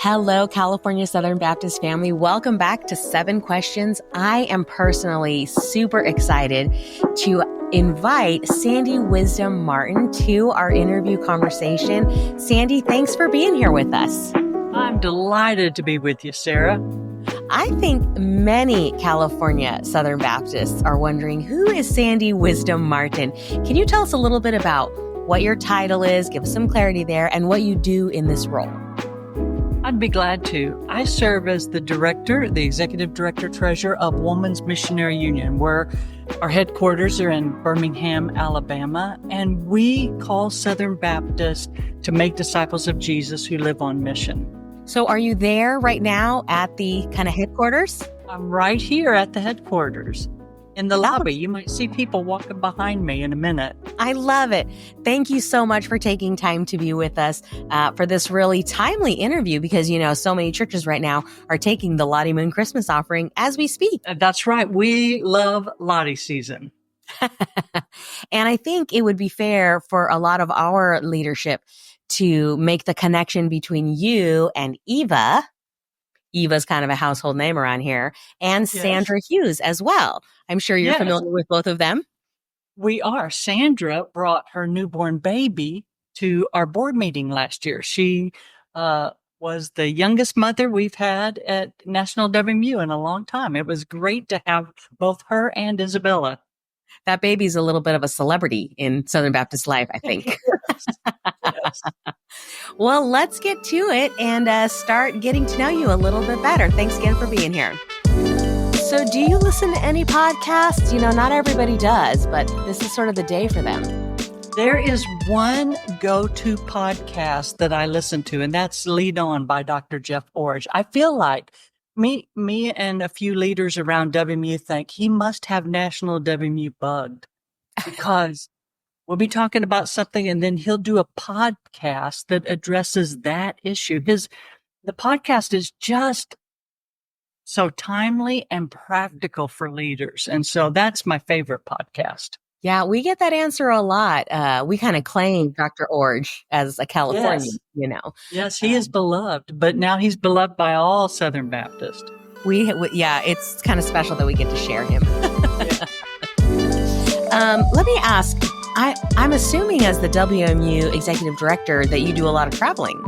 Hello, California Southern Baptist family. Welcome back to 7 Questions. I am personally super excited to invite Sandy Wisom-Martin to our interview conversation. Sandy, thanks for being here with us. I'm delighted to be with you, Sarah. I think many California Southern Baptists are wondering, who is Sandy Wisom-Martin? Can you tell us a little bit about what your title is, give us some clarity there, and what you do in this role? I'd be glad to. I serve as the executive director treasurer of Women's Missionary Union, where our headquarters are in Birmingham, Alabama, and we call Southern Baptists to make disciples of Jesus who live on mission. So are you there right now at the kind of headquarters? I'm right here at the headquarters in the lobby. You might see people walking behind me in a minute. I love it. Thank you so much for taking time to be with us for this really timely interview because, you know, so many churches right now are taking the Lottie Moon Christmas offering as we speak. That's right. We love Lottie season. And I think it would be fair for a lot of our leadership to make the connection between you and Eva. Eva's kind of a household name around here, and Yes. Sandra Hughes as well. I'm sure you're familiar with both of them. We are. Sandra brought her newborn baby to our board meeting last year. She was the youngest mother we've had at National WMU in a long time. It was great to have both her and Isabella. That baby's a little bit of a celebrity in Southern Baptist life, I think. Yes. Well, let's get to it and start getting to know you a little bit better. Thanks again for being here. So do you listen to any podcasts? You know, not everybody does, but this is sort of the day for them. There is one go-to podcast that I listen to, and that's Lead On by Dr. Jeff Orridge. I feel like me and a few leaders around WMU think he must have National WMU bugged because we'll be talking about something and then he'll do a podcast that addresses that issue. The podcast is just so timely and practical for leaders. And so that's my favorite podcast. Yeah, we get that answer a lot. We kind of claim Dr. Orridge as a Californian, you know. Yes, he is beloved, but now he's beloved by all Southern Baptists. Yeah, it's kind of special that we get to share him. Let me ask, I'm assuming as the WMU executive director that you do a lot of traveling.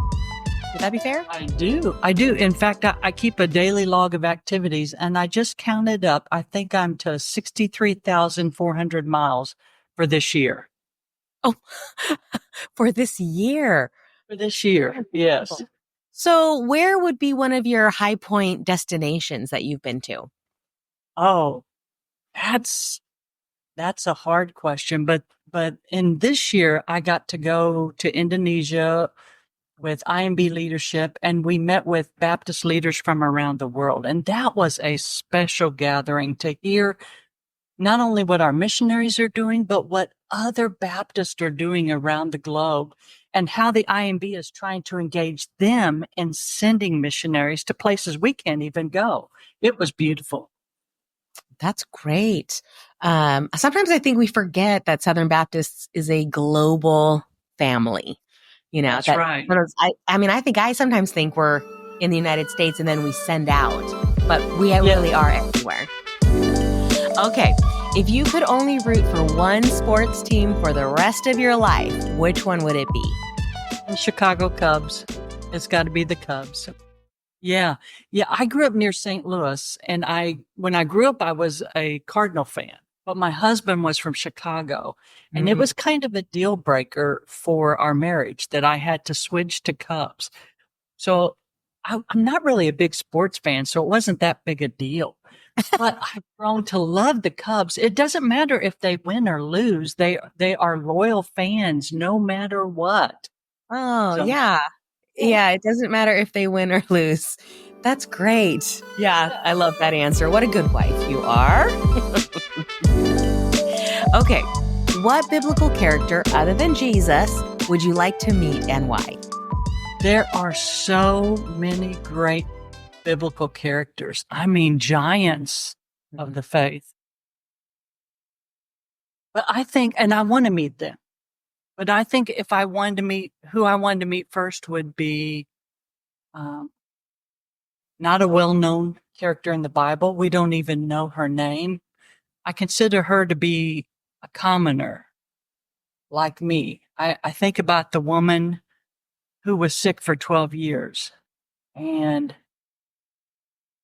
Would that be fair? I do. In fact, I keep a daily log of activities, and I just counted up. I think I'm to 63,400 miles for this year. Oh, for this year. For this year, yes. So where would be one of your high point destinations that you've been to? Oh, that's a hard question, but in this year, I got to go to Indonesia with IMB leadership, and we met with Baptist leaders from around the world. And that was a special gathering to hear not only what our missionaries are doing, but what other Baptists are doing around the globe and how the IMB is trying to engage them in sending missionaries to places we can't even go. It was beautiful. That's great. Sometimes I think we forget that Southern Baptists is a global family. You know, that's right. I think I sometimes think we're in the United States and then we send out, but we really are everywhere. Okay. If you could only root for one sports team for the rest of your life, which one would it be? The Chicago Cubs. It's got to be the Cubs. Yeah. I grew up near St. Louis, and when I grew up, I was a Cardinal fan. But my husband was from Chicago, and it was kind of a deal breaker for our marriage that I had to switch to Cubs. So I'm not really a big sports fan, so it wasn't that big a deal. But I've grown to love the Cubs. It doesn't matter if they win or lose. They are loyal fans no matter what. Oh, so, yeah. It doesn't matter if they win or lose. That's great. Yeah, I love that answer. What a good wife you are. Okay, what biblical character other than Jesus would you like to meet and why? There are so many great biblical characters. I mean, giants of the faith. But I think, and I want to meet them, but I think if I wanted to meet, who I wanted to meet first would be not a well-known character in the Bible. We don't even know her name. I consider her to be a commoner like me. I think about the woman who was sick for 12 years, and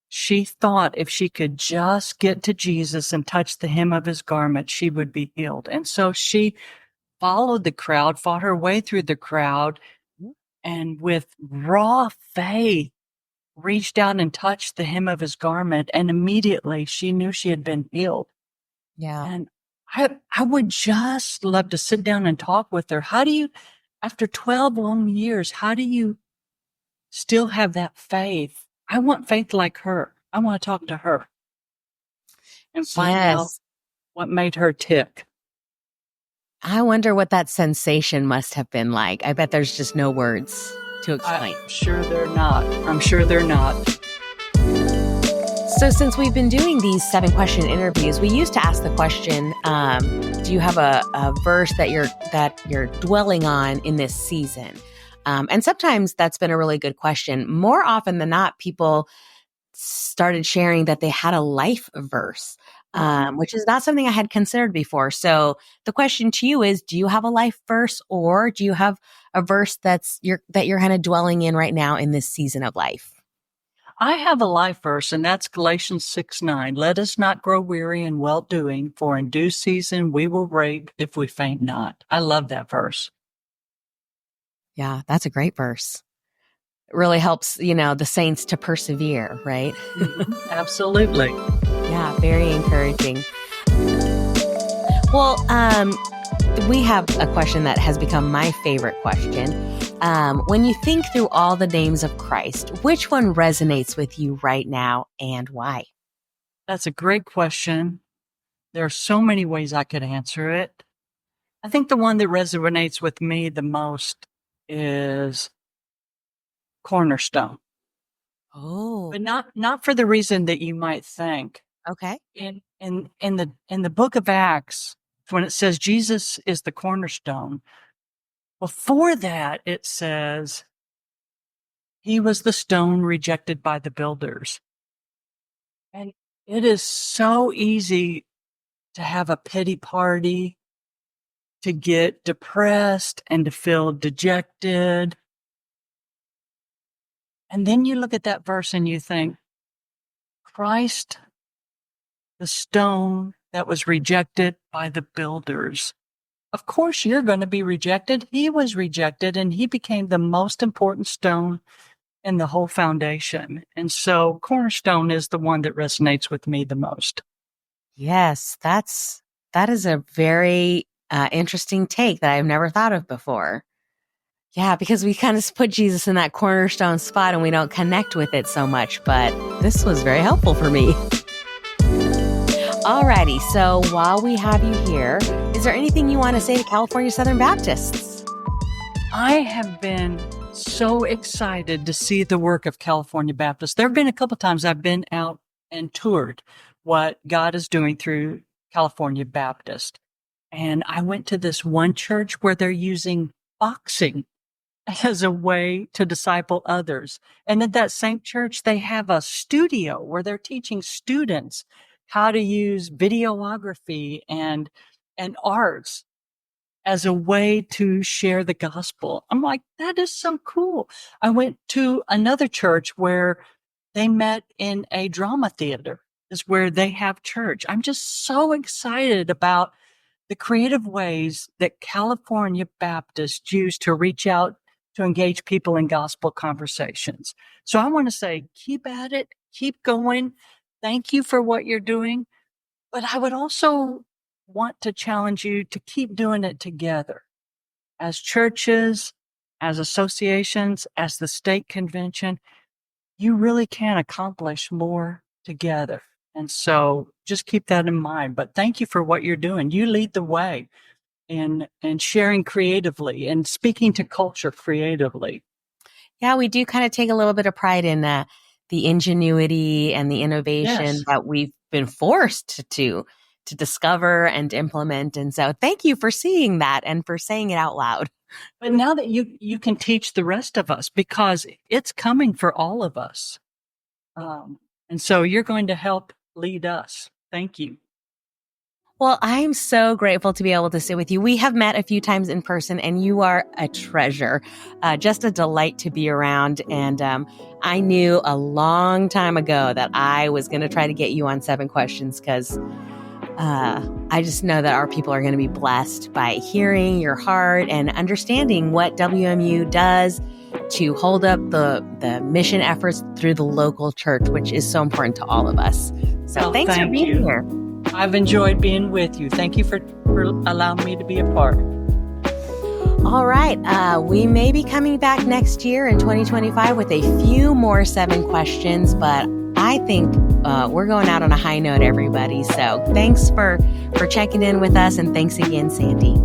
she thought if she could just get to Jesus and touch the hem of his garment, she would be healed. And so she followed the crowd, fought her way through the crowd, and with raw faith, reached out and touched the hem of his garment, and immediately she knew she had been healed. Yeah. And I would just love to sit down and talk with her. How do you, after 12 long years, how do you still have that faith? I want faith like her. I want to talk to her and find out Yes. what made her tick. I wonder what that sensation must have been like. I bet there's just no words to explain. I'm sure they're not. I'm sure they're not. So since we've been doing these 7-question interviews, we used to ask the question, do you have a verse that you're dwelling on in this season? And sometimes that's been a really good question. More often than not, people started sharing that they had a life verse, which is not something I had considered before. So the question to you is, do you have a life verse, or do you have a verse that you're kind of dwelling in right now in this season of life? I have a life verse, and that's Galatians 6:9. Let us not grow weary in well-doing, for in due season we will reap if we faint not. I love that verse. Yeah, that's a great verse. It really helps, the saints to persevere, right? Absolutely. Yeah, very encouraging. Well, we have a question that has become my favorite question. When you think through all the names of Christ, which one resonates with you right now and why? That's a great question. There are so many ways I could answer it. I think the one that resonates with me the most is cornerstone, Oh, but not for the reason that you might think. okay. In the book of Acts, when it says Jesus is the cornerstone, before that it says he was the stone rejected by the builders. And it is so easy to have a pity party, to get depressed and to feel dejected. And then you look at that verse and you think, Christ, the stone that was rejected by the builders. Of course, you're going to be rejected. He was rejected, and he became the most important stone in the whole foundation. And so, cornerstone is the one that resonates with me the most. Yes, that is a very interesting take that I've never thought of before. Yeah, because we kind of put Jesus in that cornerstone spot and we don't connect with it so much, but this was very helpful for me. Alrighty, so while we have you here, is there anything you want to say to California Southern Baptists? I have been so excited to see the work of California Baptists. There have been a couple times I've been out and toured what God is doing through California Baptist. And I went to this one church where they're using boxing as a way to disciple others. And at that same church, they have a studio where they're teaching students how to use videography and arts as a way to share the gospel. I'm like, that is so cool. I went to another church where they met in a drama theater, is where they have church. I'm just so excited about the creative ways that California Baptists use to reach out to engage people in gospel conversations. So I want to say, keep at it, keep going. Thank you for what you're doing. But I would also want to challenge you to keep doing it together as churches, as associations, as the state convention. You really can accomplish more together. And so just keep that in mind. But thank you for what you're doing. You lead the way in sharing creatively and speaking to culture creatively. Yeah, we do kind of take a little bit of pride in the ingenuity and the innovation Yes. that we've been forced to discover and implement. And so thank you for seeing that and for saying it out loud. But now that you can teach the rest of us, because it's coming for all of us. And so you're going to help lead us. Thank you. Well, I'm so grateful to be able to sit with you. We have met a few times in person, and you are a treasure, just a delight to be around. And I knew a long time ago that I was going to try to get you on 7 Questions because I just know that our people are going to be blessed by hearing your heart and understanding what WMU does to hold up the mission efforts through the local church, which is so important to all of us. So thanks for being here. I've enjoyed being with you. Thank you for allowing me to be a part. All right. We may be coming back next year in 2025 with a few more 7 questions, but I think we're going out on a high note, everybody. So thanks for checking in with us. And thanks again, Sandy.